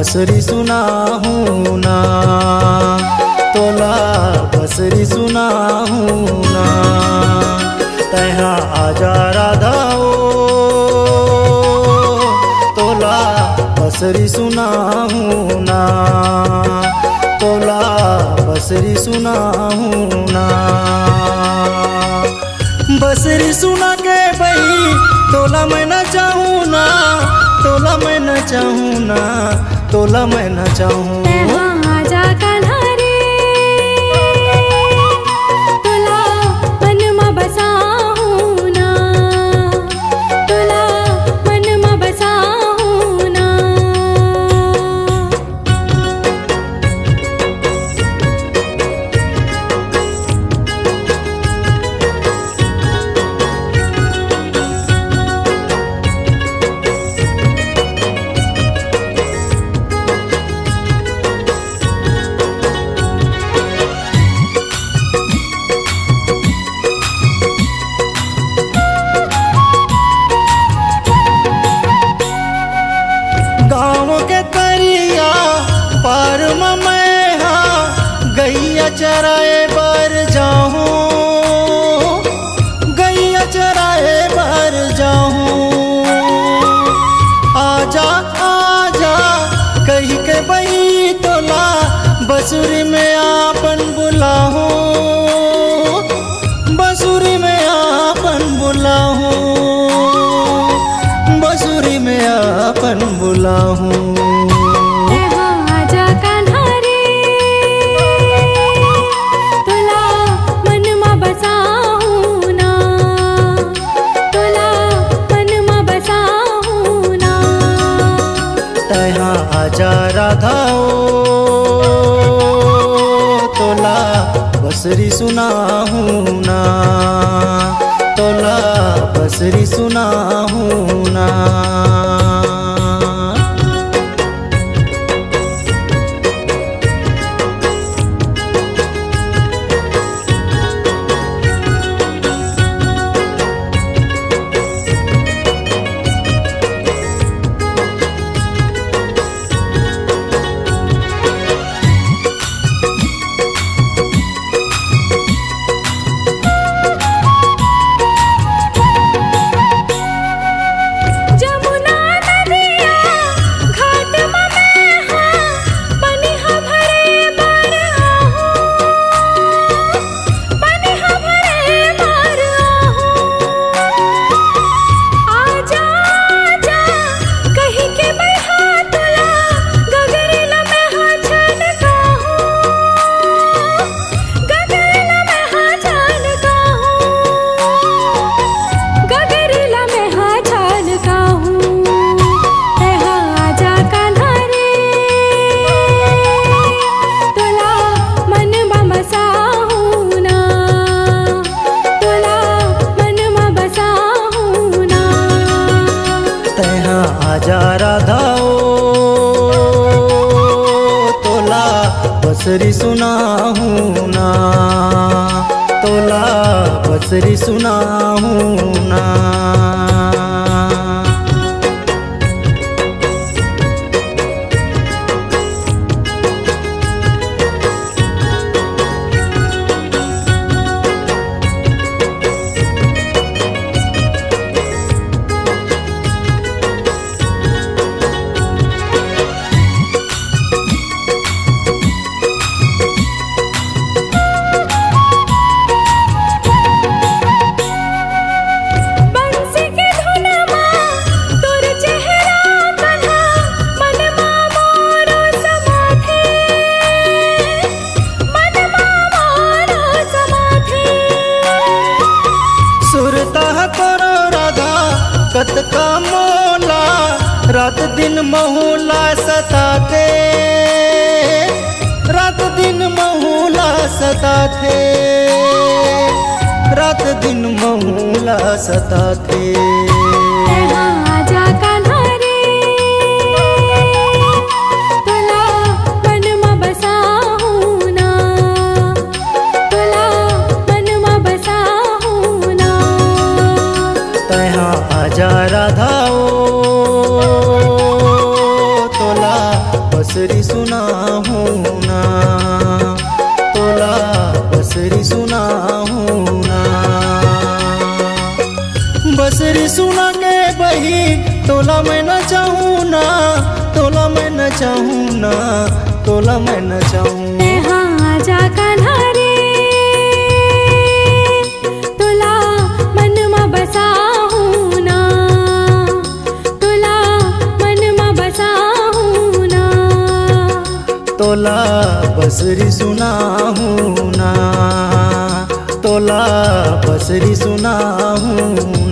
बसरी सुनाहूँ ना, तोला बसरी सुनाहूँ ना। तैहा आजा राधा ओ, तोला बसरी सुनाहूँ ना, तोला बसरी सुनाहूँ ना। बसरी सुना के बही तोला मैं न चाहूँ ना, तोला मैं न चाहूँ ना, तोला मैं न चाहूँ। आजा कान्हा रे, तोला मन में बसाहूँ ना, तोला मन में बसाहूँ ना। गाँव के तरिया पार में मैं हाँ गैया चराए बर जाऊँ, गैया चराए बर जाऊँ। आजा आजा कही के बही तोला बसुरी में आपन बुलाहूँ, बसुरी में आपन बुलाहूँ, बसुरी में आपन बुलाहूँ। आजा कान्हा रे, तोला मन में बसाहूँ ना, तोला मन में बसाहूँ ना। तैहा आजा राधा ओ, तोला बसरी सुनाहूँ ना, तोला बसरी सुनाहूँ ना। जमुना नदिया घाट में मैं हाँ पनिहा भरे बार आहूँ, पनिहा भरे बार आहूँ। आजा आजा कही के बहा तोला गगरेला में हाँ छनकाहूँ, गगरेला में हाँ छनकाहूँ, गगरेला में हाँ छनकाहूँ। तैहा आजा कान्हा रे, तोला मन में बसाहूँ ना, तोला मन में बसाहूँ ना। तैहा आजा राधा ओ, तोला बसरी सुनाहूँ ना, तोला बसरी सुनाहूँ ना। बंसी के धुन में तोर चेहरा कान्हा मन में मोरो समाथे, मन में मोरो समाथे। सुरता करो राधा कत का मोला, रात दिन महुला सताते, रात दिन महुला सताते, रात दिन महुला सताते। आजा कान्हा रे, तोला मन में बसाहूँ ना, तोला मन में बसाहूँ ना। तैहा आजा राधा ओ, तोला बसरी सुनाहूँ ना, तोला बसरी सुनाहूँ ना। बसरी सुना के बही तोला मैं न चाहूँ ना, तोला मैं न चाहूँ ना, तोला मैं न चाहूँ। यहाँ जा कान्हा रे तोला मन में बसाहूँ ना, तोला मन में बसाहूँ ना। तोला बसरी सुनाहूँ ना, तोला बसरी सुनाहूँ